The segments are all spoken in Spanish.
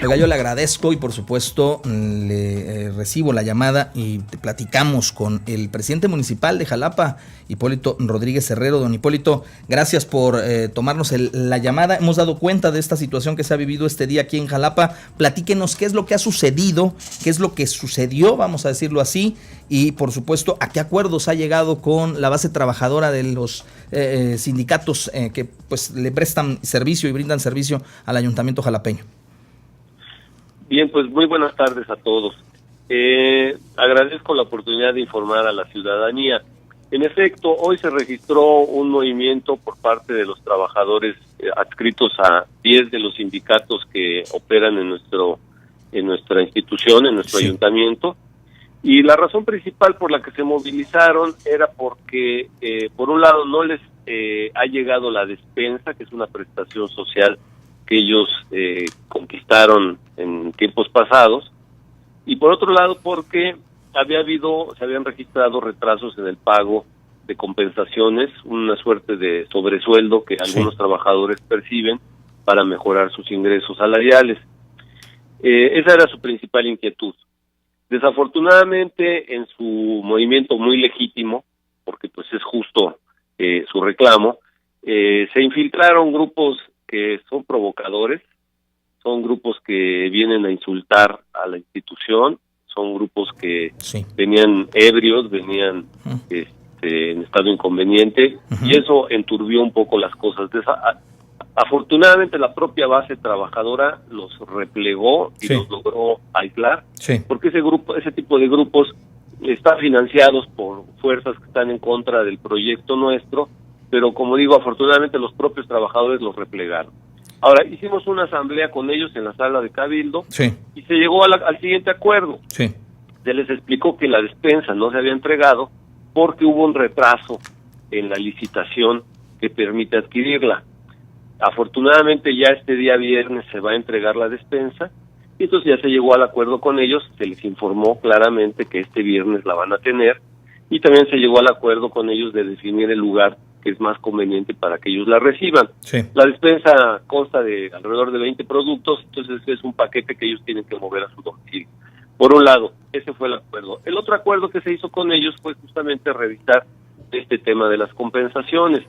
Oiga, yo le agradezco y por supuesto le recibo la llamada y platicamos con el presidente municipal de Jalapa, Hipólito Rodríguez Herrero. Don Hipólito, gracias por tomarnos la llamada. Hemos dado cuenta de esta situación que se ha vivido este día aquí en Jalapa. Platíquenos qué es lo que ha sucedido, qué es lo que sucedió, vamos a decirlo así, y por supuesto a qué acuerdos ha llegado con la base trabajadora de los sindicatos que pues le prestan servicio y brindan servicio al ayuntamiento jalapeño. Bien, pues muy buenas tardes a todos. Agradezco la oportunidad de informar a la ciudadanía. En efecto, hoy se registró un movimiento por parte de los trabajadores adscritos a 10 de los sindicatos que operan en nuestra institución, en nuestro ayuntamiento. Y la razón principal por la que se movilizaron era porque, por un lado, no les ha llegado la despensa, que es una prestación social que ellos conquistaron en tiempos pasados, y por otro lado porque se habían registrado retrasos en el pago de compensaciones, una suerte de sobresueldo que algunos trabajadores perciben para mejorar sus ingresos salariales. Esa era su principal inquietud. Desafortunadamente, en su movimiento muy legítimo, porque pues es justo su reclamo, se infiltraron grupos que son provocadores, son grupos que vienen a insultar a la institución, son grupos que venían ebrios, venían en estado inconveniente, y eso enturbió un poco las cosas. Afortunadamente la propia base trabajadora los replegó y los logró aislar, porque ese tipo de grupos están financiados por fuerzas que están en contra del proyecto nuestro, pero como digo, afortunadamente los propios trabajadores los replegaron. Ahora, hicimos una asamblea con ellos en la sala de Cabildo y se llegó al siguiente acuerdo. Se les explicó que la despensa no se había entregado porque hubo un retraso en la licitación que permite adquirirla. Afortunadamente ya este día viernes se va a entregar la despensa y entonces ya se llegó al acuerdo con ellos, se les informó claramente que este viernes la van a tener y también se llegó al acuerdo con ellos de definir el lugar que es más conveniente para que ellos la reciban. La despensa consta de alrededor de 20 productos, entonces es un paquete que ellos tienen que mover a su domicilio. Por un lado, ese fue el acuerdo. El otro acuerdo que se hizo con ellos fue justamente revisar este tema de las compensaciones.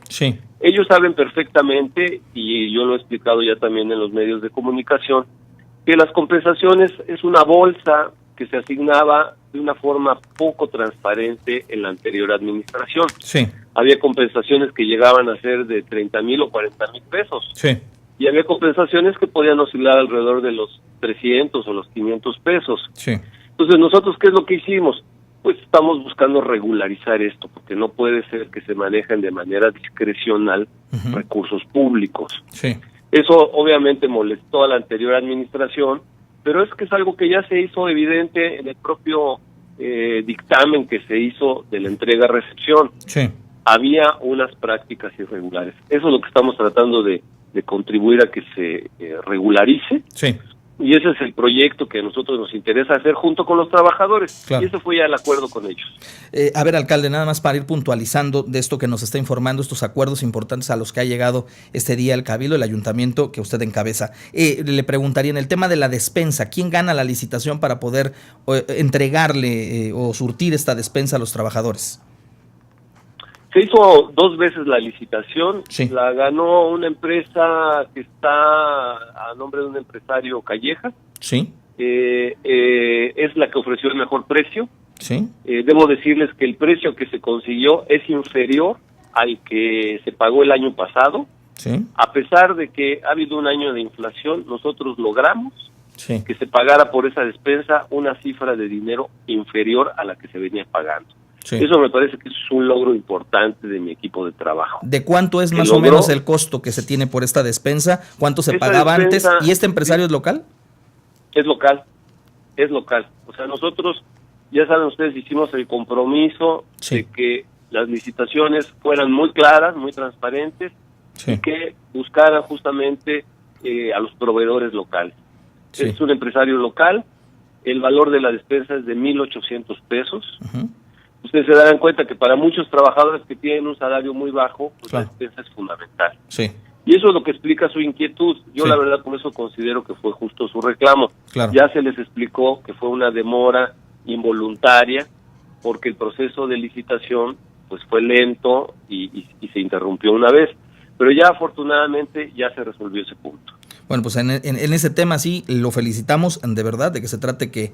Ellos saben perfectamente, y yo lo he explicado ya también en los medios de comunicación, que las compensaciones es una bolsa que se asignaba de una forma poco transparente en la anterior administración. Había compensaciones que llegaban a ser de 30,000 o 40,000 pesos. Y había compensaciones que podían oscilar alrededor de los 300 o los 500 pesos. Entonces, nosotros, ¿qué es lo que hicimos? Pues estamos buscando regularizar esto, porque no puede ser que se manejen de manera discrecional recursos públicos. Eso obviamente molestó a la anterior administración, pero es que es algo que ya se hizo evidente en el propio dictamen que se hizo de la entrega-recepción. Había unas prácticas irregulares. Eso es lo que estamos tratando de contribuir a que se regularice. Y ese es el proyecto que a nosotros nos interesa hacer junto con los trabajadores. Y ese fue ya el acuerdo con ellos. A ver, alcalde, nada más para ir puntualizando de esto que nos está informando, estos acuerdos importantes a los que ha llegado este día el Cabildo, el ayuntamiento que usted encabeza. Le preguntaría, en el tema de la despensa, ¿quién gana la licitación para poder entregarle o surtir esta despensa a los trabajadores? Se hizo 2 veces la licitación, la ganó una empresa que está a nombre de un empresario Calleja, es la que ofreció el mejor precio. Debo decirles que el precio que se consiguió es inferior al que se pagó el año pasado. A pesar de que ha habido un año de inflación, nosotros logramos que se pagara por esa despensa una cifra de dinero inferior a la que se venía pagando. Eso me parece que es un logro importante de mi equipo de trabajo. ¿De cuánto es más o menos el costo que se tiene por esta despensa? ¿Cuánto se pagaba antes? ¿Y este empresario es local? Es local. O sea, nosotros, ya saben ustedes, hicimos el compromiso de que las licitaciones fueran muy claras, muy transparentes, y que buscaran justamente a los proveedores locales. Es un empresario local, el valor de la despensa es de 1,800 pesos. Ustedes se darán cuenta que para muchos trabajadores que tienen un salario muy bajo, pues la despensa es fundamental. Y eso es lo que explica su inquietud. Yo Sí. la verdad por eso considero que fue justo su reclamo. Claro. Ya se les explicó que fue una demora involuntaria porque el proceso de licitación pues fue lento y se interrumpió una vez. Pero ya afortunadamente ya se resolvió ese punto. Bueno, pues en ese tema sí lo felicitamos, de verdad, de que se trate que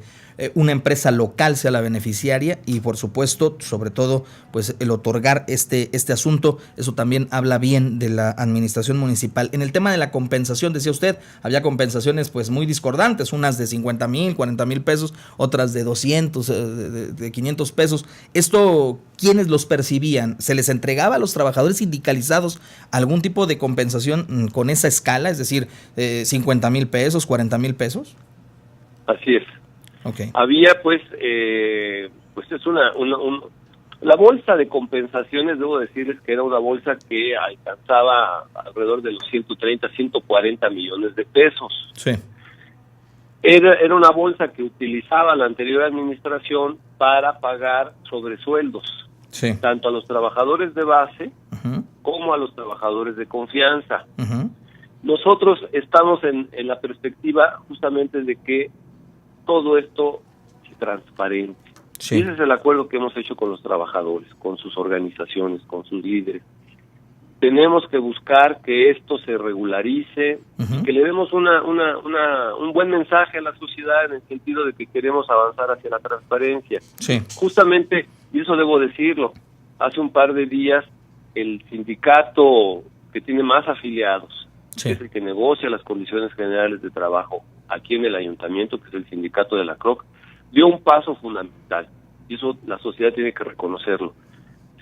una empresa local sea la beneficiaria y por supuesto, sobre todo, pues el otorgar este asunto, eso también habla bien de la administración municipal. En el tema de la compensación, decía usted, había compensaciones pues muy discordantes, unas de 50,000, 40,000 pesos, otras de 200, de 500 pesos. Esto, ¿quiénes los percibían? ¿Se les entregaba a los trabajadores sindicalizados algún tipo de compensación con esa escala? Es decir, 50,000 pesos, 40,000 pesos. Así es. Okay. Había pues es la bolsa de compensaciones, debo decirles que era una bolsa que alcanzaba alrededor de los 130, 140 millones de pesos. Sí. Era una bolsa que utilizaba la anterior administración para pagar sobresueldos, sí, tanto a los trabajadores de base uh-huh, como a los trabajadores de confianza. uh-huh. Nosotros estamos en la perspectiva justamente de que todo esto es transparente. Sí. Y ese es el acuerdo que hemos hecho con los trabajadores, con sus organizaciones, con sus líderes. Tenemos que buscar que esto se regularice, uh-huh, que le demos un buen mensaje a la sociedad en el sentido de que queremos avanzar hacia la transparencia. sí, Justamente, y eso debo decirlo, hace un par de días el sindicato que tiene más afiliados, sí, que es el que negocia las condiciones generales de trabajo aquí en el ayuntamiento, que es el sindicato de la CROC, dio un paso fundamental, y eso la sociedad tiene que reconocerlo.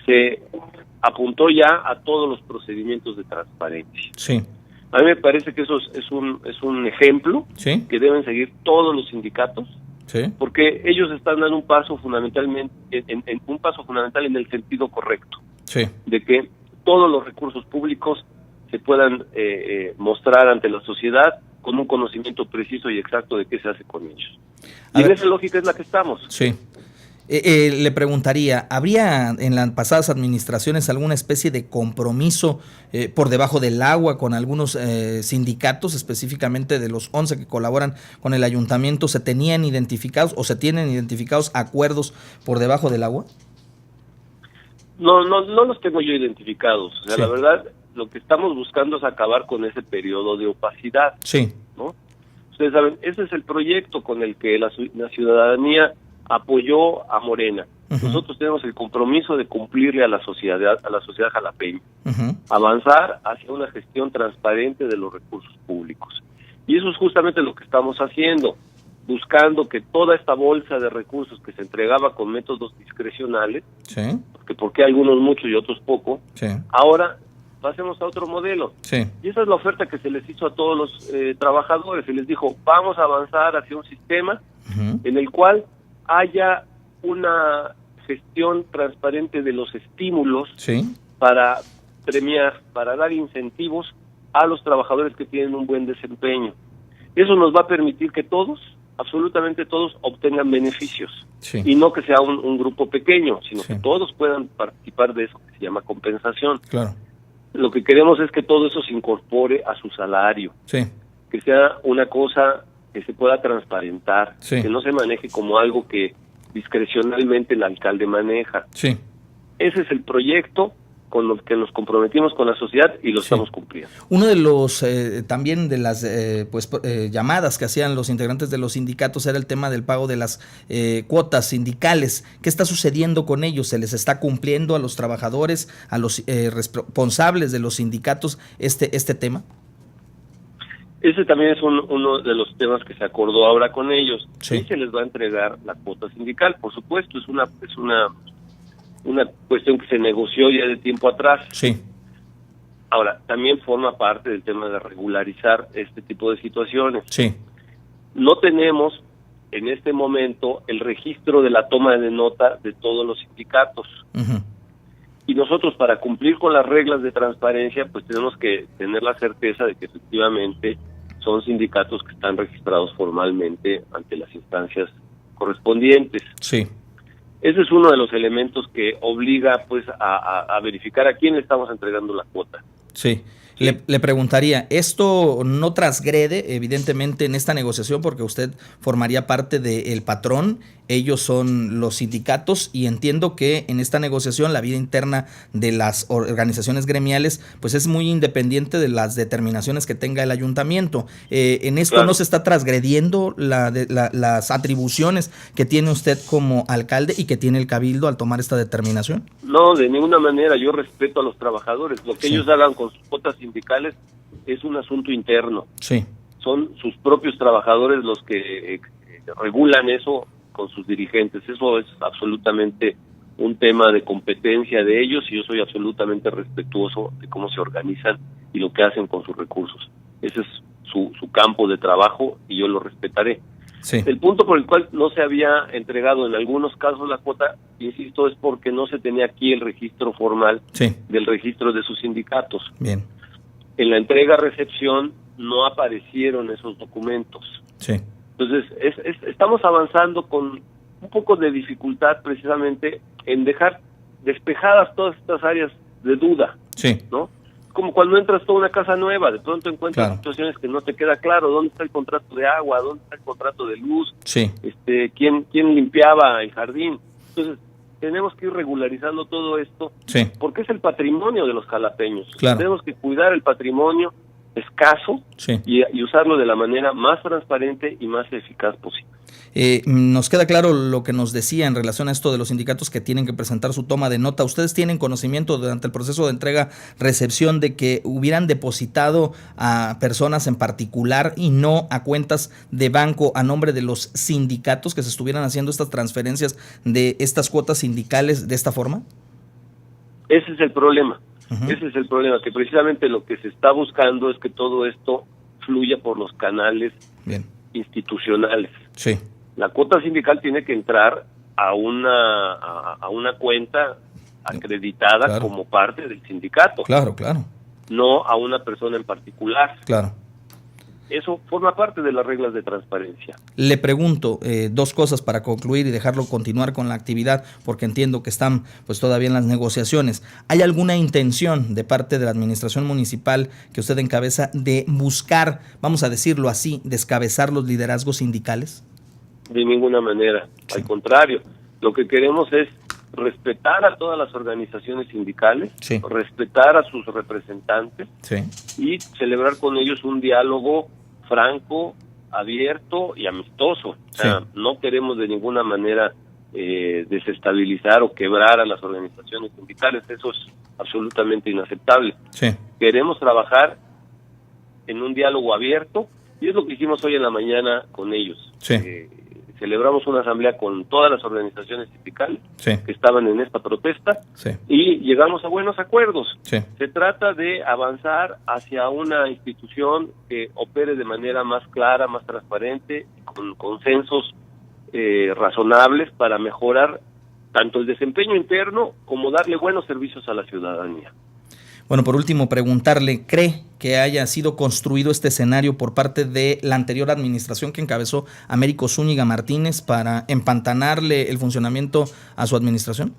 Se apuntó ya a todos los procedimientos de transparencia. sí, A mí me parece que eso es un ejemplo sí, que deben seguir todos los sindicatos, sí, porque ellos están dando un paso fundamentalmente un paso fundamental en el sentido correcto, sí. de que todos los recursos públicos se puedan mostrar ante la sociedad con un conocimiento preciso y exacto de qué se hace con ellos. Y en esa lógica es la que estamos. Sí. Le preguntaría, ¿habría en las pasadas administraciones alguna especie de compromiso por debajo del agua con algunos sindicatos, específicamente de los 11 que colaboran con el ayuntamiento? ¿Se tenían identificados o se tienen identificados acuerdos por debajo del agua? No los tengo yo identificados. O sea, sí, la verdad, lo que estamos buscando es acabar con ese periodo de opacidad. Sí. ¿No? Ustedes saben, ese es el proyecto con el que la ciudadanía apoyó a Morena. Uh-huh. Nosotros tenemos el compromiso de cumplirle a la sociedad jalapeña, uh-huh, avanzar hacia una gestión transparente de los recursos públicos. Y eso es justamente lo que estamos haciendo, buscando que toda esta bolsa de recursos que se entregaba con métodos discrecionales, sí, porque algunos mucho y otros poco, sí, ahora pasemos a otro modelo. sí, Y esa es la oferta que se les hizo a todos los trabajadores. Se les dijo, vamos a avanzar hacia un sistema uh-huh, en el cual haya una gestión transparente de los estímulos sí, para premiar, para dar incentivos a los trabajadores que tienen un buen desempeño. Eso nos va a permitir que todos, absolutamente todos, obtengan beneficios. sí. Y no que sea un grupo pequeño, sino Sí. que todos puedan participar de eso que se llama compensación. Claro. Lo que queremos es que todo eso se incorpore a su salario, Sí, que sea una cosa que se pueda transparentar, sí, que no se maneje como algo que discrecionalmente el alcalde maneja. sí. Ese es el proyecto con lo que nos comprometimos con la sociedad y lo Sí. estamos cumpliendo. Uno de los, también de las llamadas que hacían los integrantes de los sindicatos era el tema del pago de las cuotas sindicales. ¿Qué está sucediendo con ellos? ¿Se les está cumpliendo a los trabajadores, a los responsables de los sindicatos este tema? Ese también es uno de los temas que se acordó ahora con ellos. Sí. Y se les va a entregar la cuota sindical. Por supuesto, es una cuestión que se negoció ya de tiempo atrás. Sí. Ahora, también forma parte del tema de regularizar este tipo de situaciones. Sí. No tenemos en este momento el registro de la toma de nota de todos los sindicatos. Uh-huh. Y nosotros, para cumplir con las reglas de transparencia, pues tenemos que tener la certeza de que efectivamente son sindicatos que están registrados formalmente ante las instancias correspondientes. Sí. Ese es uno de los elementos que obliga pues a verificar a quién le estamos entregando la cuota. Sí. Le preguntaría, ¿esto no transgrede evidentemente en esta negociación porque usted formaría parte del patrón, ellos son los sindicatos y entiendo que en esta negociación la vida interna de las organizaciones gremiales pues es muy independiente de las determinaciones que tenga el ayuntamiento? ¿En esto Claro. no se está transgrediendo las atribuciones que tiene usted como alcalde y que tiene el cabildo al tomar esta determinación? No, de ninguna manera. Yo respeto a los trabajadores. Lo que Sí. ellos hagan con sus cuotas sindicales es un asunto interno. Sí. Son sus propios trabajadores los que regulan eso con sus dirigentes. Eso es absolutamente un tema de competencia de ellos y yo soy absolutamente respetuoso de cómo se organizan y lo que hacen con sus recursos. Ese es su campo de trabajo y yo lo respetaré. Sí. El punto por el cual no se había entregado en algunos casos la cuota, insisto, es porque no se tenía aquí el registro formal Sí. del registro de sus sindicatos. Bien. En la entrega-recepción no aparecieron esos documentos. Sí. Entonces, estamos avanzando con un poco de dificultad precisamente en dejar despejadas todas estas áreas de duda, Sí. ¿no? Como cuando entras a una casa nueva, de pronto encuentras Claro. situaciones que no te queda claro, dónde está el contrato de agua, dónde está el contrato de luz, Sí. quién limpiaba el jardín. Entonces, tenemos que ir regularizando todo esto, Sí. porque es el patrimonio de los jalapeños. Claro. Tenemos que cuidar el patrimonio escaso Sí. y usarlo de la manera más transparente y más eficaz posible. Nos queda claro lo que nos decía en relación a esto de los sindicatos que tienen que presentar su toma de nota. ¿Ustedes tienen conocimiento durante el proceso de entrega-recepción de que hubieran depositado a personas en particular y no a cuentas de banco a nombre de los sindicatos, que se estuvieran haciendo estas transferencias de estas cuotas sindicales de esta forma? Ese es el problema. Uh-huh. Ese es el problema, que precisamente lo que se está buscando es que todo esto fluya por los canales Bien. institucionales. Sí. La cuota sindical tiene que entrar a una cuenta acreditada Claro. como parte del sindicato, Claro, claro, no a una persona en particular. claro. Eso forma parte de las reglas de transparencia. Le pregunto dos cosas para concluir y dejarlo continuar con la actividad, porque entiendo que están pues todavía en las negociaciones. ¿Hay alguna intención de parte de la administración municipal que usted encabeza de buscar, vamos a decirlo así, descabezar los liderazgos sindicales? De ninguna manera. Sí. Al contrario, lo que queremos es respetar a todas las organizaciones sindicales, Sí. respetar a sus representantes Sí. y celebrar con ellos un diálogo franco, abierto y amistoso. O sea, Sí. no queremos de ninguna manera desestabilizar o quebrar a las organizaciones sindicales. Eso es absolutamente inaceptable. Sí. Queremos trabajar en un diálogo abierto y es lo que hicimos hoy en la mañana con ellos. Sí. Celebramos una asamblea con todas las organizaciones sindicales Sí. que estaban en esta protesta Sí. y llegamos a buenos acuerdos. Sí. Se trata de avanzar hacia una institución que opere de manera más clara, más transparente, con consensos razonables para mejorar tanto el desempeño interno como darle buenos servicios a la ciudadanía. Bueno, por último, preguntarle, ¿cree que haya sido construido este escenario por parte de la anterior administración que encabezó Américo Zúñiga Martínez para empantanarle el funcionamiento a su administración?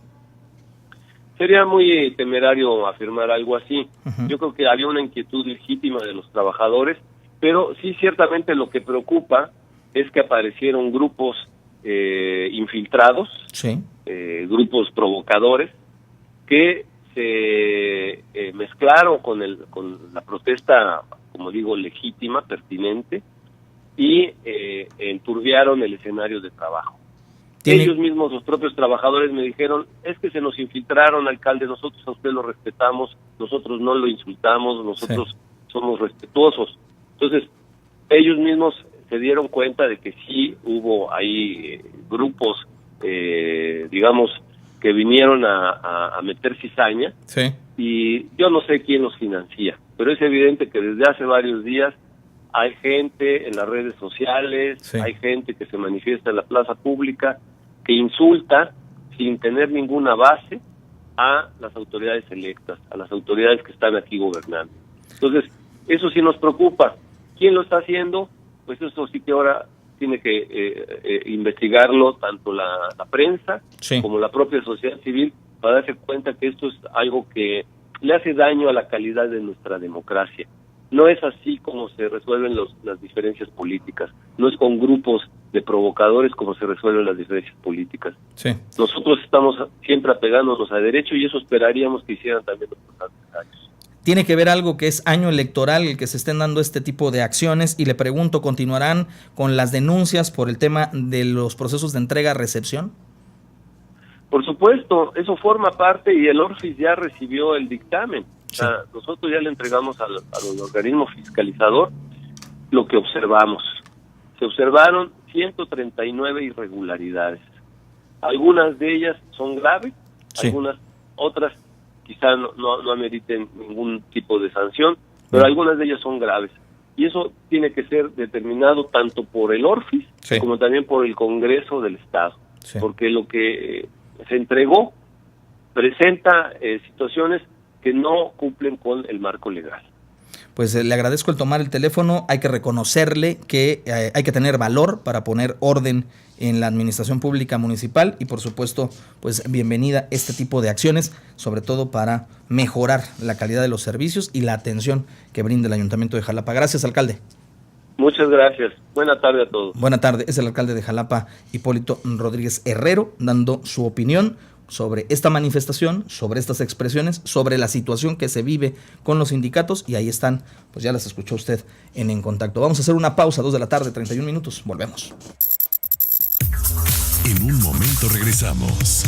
Sería muy temerario afirmar algo así. Uh-huh. Yo creo que había una inquietud legítima de los trabajadores, pero sí ciertamente lo que preocupa es que aparecieron grupos infiltrados, Sí. Grupos provocadores, que se mezclaron con la protesta, como digo, legítima, pertinente, y enturbiaron el escenario de trabajo. Ellos mismos, los propios trabajadores, me dijeron, es que se nos infiltraron, alcalde, nosotros a usted lo respetamos, nosotros no lo insultamos, nosotros somos respetuosos. Entonces, ellos mismos se dieron cuenta de que sí hubo ahí grupos, digamos, que vinieron a meter cizaña, Sí. y yo no sé quién los financia, pero es evidente que desde hace varios días hay gente en las redes sociales, Sí. hay gente que se manifiesta en la plaza pública, que insulta sin tener ninguna base a las autoridades electas, a las autoridades que están aquí gobernando. Entonces, eso sí nos preocupa. ¿Quién lo está haciendo? Pues eso sí que ahora tiene que investigarlo tanto la prensa Sí. como la propia sociedad civil para darse cuenta que esto es algo que le hace daño a la calidad de nuestra democracia. No es así como se resuelven las diferencias políticas, no es con grupos de provocadores como se resuelven las diferencias políticas. Sí. Nosotros estamos siempre apegándonos a derecho y eso esperaríamos que hicieran también los adversarios. ¿Tiene que ver algo que es año electoral el que se estén dando este tipo de acciones? Y le pregunto, ¿continuarán con las denuncias por el tema de los procesos de entrega-recepción? Por supuesto, eso forma parte y el ORFIS ya recibió el dictamen. Sí. O sea, nosotros ya le entregamos al organismo fiscalizador lo que observamos. Se observaron 139 irregularidades. Algunas de ellas son graves, sí. Algunas otras quizá no ameriten ningún tipo de sanción, pero algunas de ellas son graves. Y eso tiene que ser determinado tanto por el ORFIS sí. como también por el Congreso del Estado. Sí. Porque lo que se entregó presenta situaciones que no cumplen con el marco legal. Pues le agradezco el tomar el teléfono. Hay que reconocerle que hay que tener valor para poner orden en la administración pública municipal y por supuesto, pues bienvenida este tipo de acciones, sobre todo para mejorar la calidad de los servicios y la atención que brinda el Ayuntamiento de Jalapa. Gracias, alcalde. Muchas gracias. Buena tarde a todos. Buena tarde. Es el alcalde de Jalapa, Hipólito Rodríguez Herrero, dando su opinión sobre esta manifestación, sobre estas expresiones, sobre la situación que se vive con los sindicatos y ahí están, pues ya las escuchó usted En Contacto. Vamos a hacer una pausa, 2 de la tarde, 31 minutos. Volvemos. En un momento regresamos.